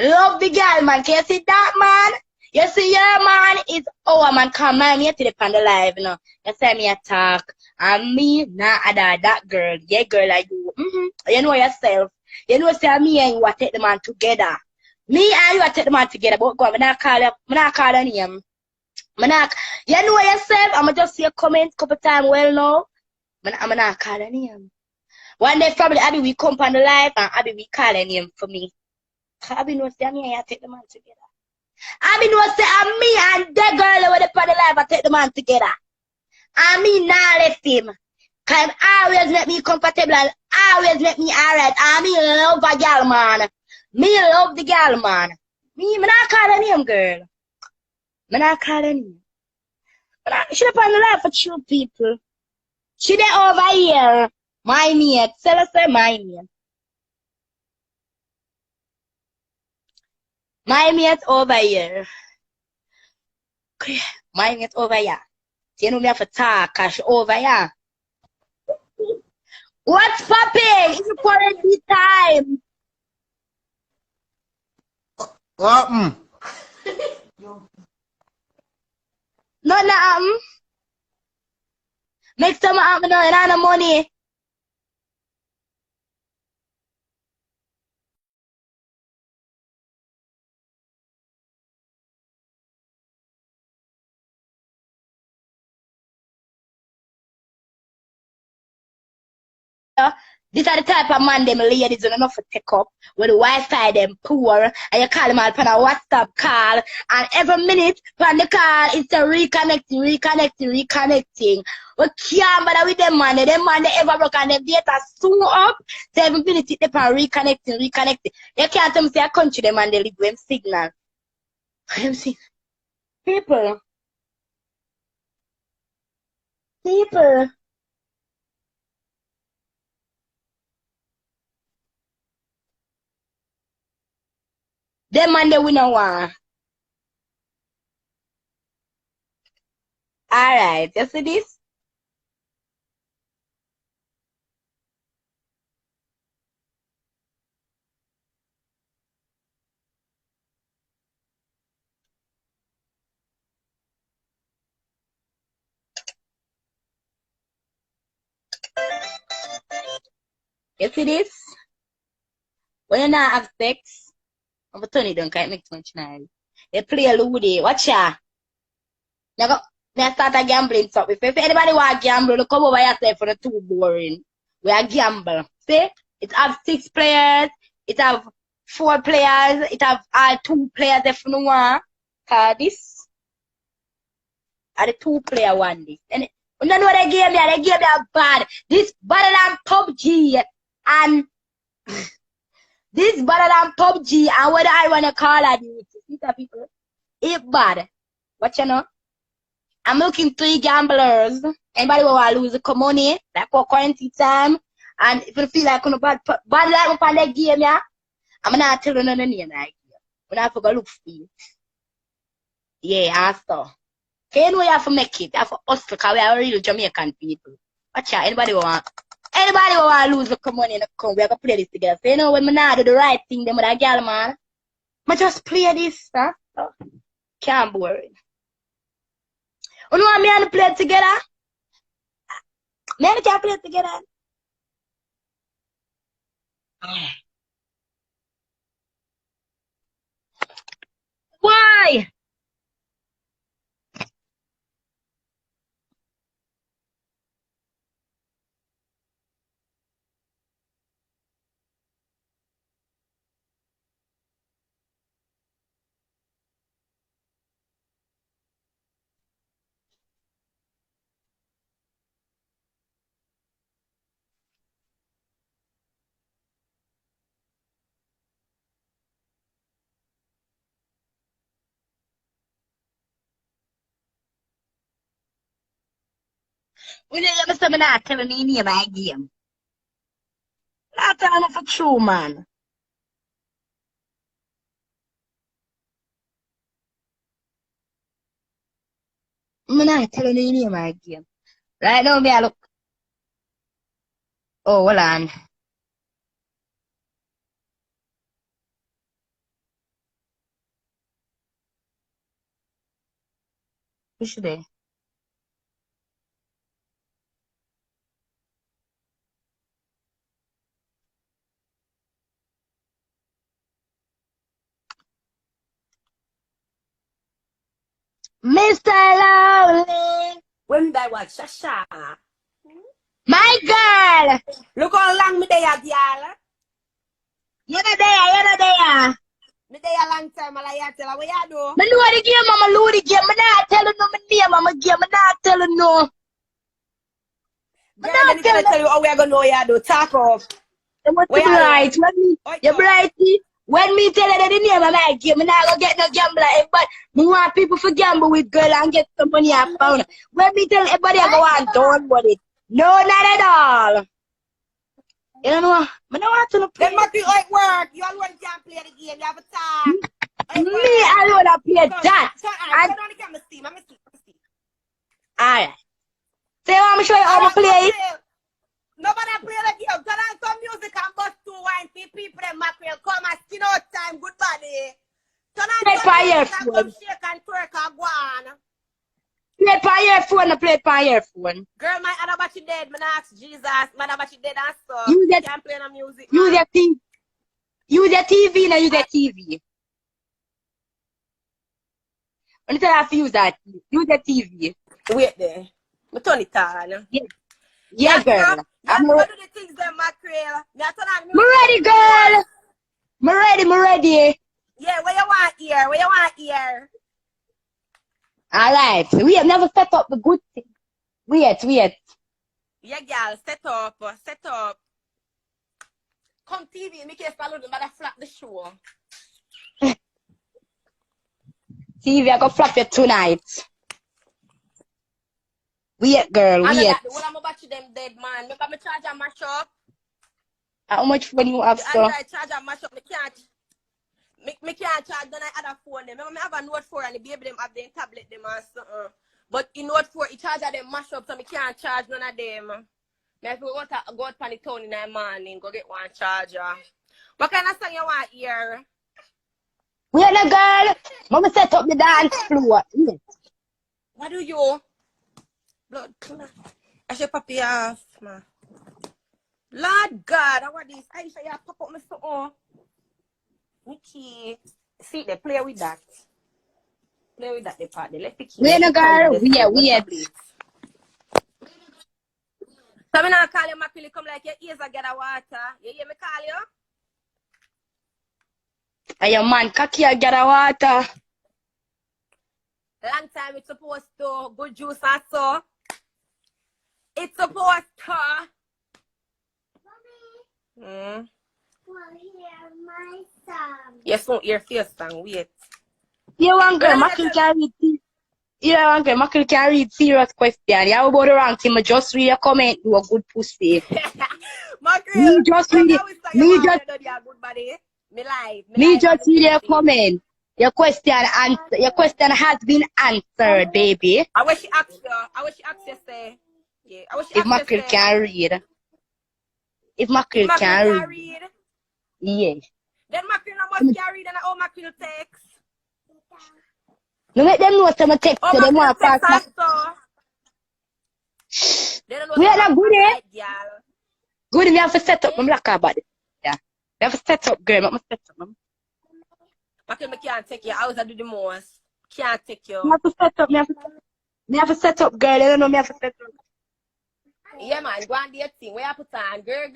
Love the girl, man. Can you see that, man? You see your man is our man. Come man, me to the pan the live, you know. You say me attack. And me, nah, that girl. Yeah, girl like you. You know yourself. You know, say me and you are take the man together. Me and you are take the man together. But go on, I'm not call her name. You know yourself. I'ma just see a comment couple times. Well, no. I'm not call her name. One day, probably, Abby, we come on the live and Abby, we call her name for me. Abby knows that me and you take the man together. Abby knows that me and the girl over the party live I take the man together. And me now left him. Cause him always make me comfortable and always make me alright. And me love a girl, man. Me love the girl, man. Me not call her name, girl. Me not call her name. She up on the live for true people. She there over here. My mate. Tell us my mate. My mate over here. My mate over here. You know me have to talk, cause over here. What's popping? It's quarantine time. What? No. Make some happen now, and no money. These are the type of man them ladies don't enough to take up with the Wi-Fi them poor and you call them all on a WhatsApp call and every minute on the call it's a reconnecting. We can't bother with them man. Them man they ever broke and them data soon up. 7 minutes they can reconnecting. You can't tell me say a country them and they leave them signal. People. Them man they we no want. Alright, you see this? You see this? When you not have sex, I'm gonna turn it down, can't make too much noise. You play a Ludy, watch ya. Now start a gambling stuff. If anybody want to gamble, look come over yourself for the too boring. We are gamble. See? It have 6 players, it have 4 players, it have 2 players if you want. This are the 2-player one this. And you know what they gave me? They gave me a bad. This better than PUBG and this better than PUBG and what I wanna call it. See the people? It bad. What you know? I'm looking 3 gamblers. Anybody who want to lose the money, like for quarantine time, and if you feel like you bad like upon that game, yeah, I'm not telling you no name like you. I'm not going to look for you. Yeah, I saw. Okay, you know you have to make it. You have to hustle because we are real Jamaican people. Watch out, anybody who want to lose the money in the come, we have to play this together. So you know when I not do the right thing, them with that girl, man, I just play this, huh? Oh, can't boring. You know what me and play together? Me and can play together. Why? We didn't ever say me not telling you name my game. Not telling you for true, man. I'm not telling you name my game. Right now, me I look. Oh, hold on. Who should they? Mr. Lonely. When I was Shasha. My girl. Look how long me there, girl. You're not there. Me there a long time, I tell her what you do. I know the game, I'm a load the game. I'm not telling no my name, I'm a game. I'm not telling no. Girl, then gonna tell you how we are gonna know you do. Talk off. You must be right. You're bright. When me tell her that the name of my game, I'm not gonna get no gambler. But me want people to gamble with girl and get some money I found. When me tell everybody I go on, don't worry. No, not at all. You don't know, I don't want to play. Then must be how it work. You alone can't play the game. You have a talk. Me alone I play that. Turn on the camera, Steve. I'm Steve. Alright. So you want me to show you how to play it? Nobody play the game. Turn on some music and bust two wine for people and mackerel. Come and skin out time. Good body. Turn on some music and come shake and twerk and go on. Play it by your phone, play it by your phone. Girl, my other battery dead. Man, ask Jesus. My other battery dead and stuff. Can't play no music. Use your TV. Use your TV, now use your TV. When you have to use that, use your TV. Wait there. Me turn it on. Yeah, girl. I'm ready. Do the things that mackerel. I'm ready, girl. I'm ready. Yeah, where you want here? Where you want here? Alright, we have never set up the good thing. Wait. Yeah, girl, set up. Come TV, make it follow them, but I flap the show. TV, I go flap you tonight. Wait, girl, wait. Well, I'm about to them dead, man. Remember me charge and mash up? How much fun you have, sir? I charge and mash up, me can't charge on the other phone. Remember, me have a Note 4 and the baby them have them tablet them and something. But in Note 4, it charge them mash up, so me can't charge none of them. Me have to go out on the town in the morning, go get one charger. What kind of song you want here? Wait, no, girl. Mama set up the dance floor. Yeah. What do you? Blood. I should pop you off, man. Lord God, I want this. I should pop up my soul. Nikki, see, they play with that. Play with that, the part. They let the key. Wait, no, girl. Wait. So, I'm not call you, Mackerel, come like your ears are get a water. You hear me call you? And your man, cocky, I get a water. Long time it's supposed to. Good juice and so. It's supposed to. Mommy. Well, hear my song. Yes, won't hear first song. Wait. You want girl, Mackerel can read. You want girl, Mackerel can read serious question. You have about the wrong thing. I just read a comment. Do a good pussy. Mackerel. Me just read it. Me just read your comment. Your question has been answered, baby. I wish she asked you, say. Yeah. I wish she if Mackerel can read. If Mackerel can read. Yeah. Then Mackerel must carry then all Mackerel text. No make them know what I'm text to them want pass back. We are not good, eh? Good, we have to set up. I'm like about it. Yeah. We have to set up, girl. I'm set up. Mackerel, I can't take you. I was do the most. Can't take you. Me have to set up. Me have to set up, girl. I don't know me have to set up. Yeah, man. Go and do your thing. Where you put on, girl?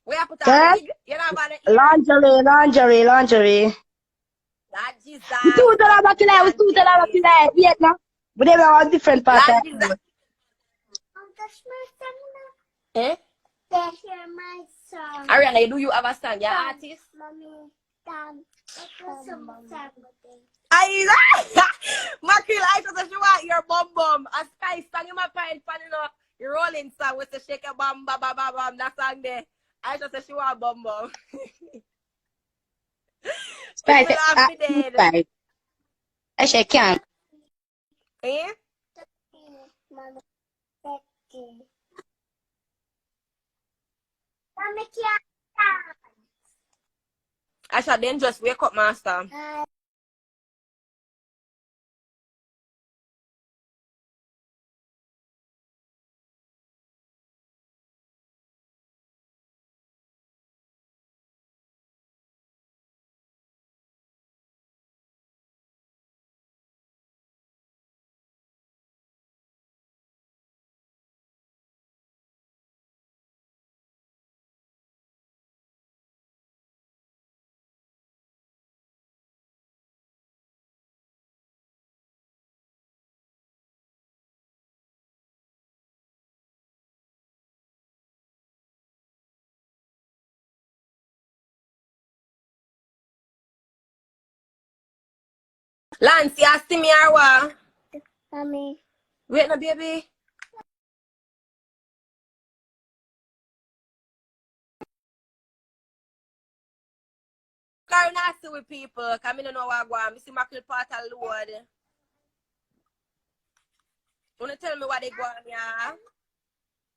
Where you put on? You know about it? Lingerie. That Jesus. We two $2 Wait, no. But they were all different parts. Eh? They hear my song. Ariana, do you have a song? You're artist? Mommy, Mackerel, I thought you want your bum. A Sky song in my pint, your rolling song with the shake a bum, ba ba ba bam, that song there. I thought she want bum. Sky, I say can't. Eh? I shall then just wake up, master. Lance, you see me or what? Mommy. Wait no, baby. Carry nasty with people. Come in and know what I want. I see Mackerel part of load. Wanna tell me what they go on, yeah?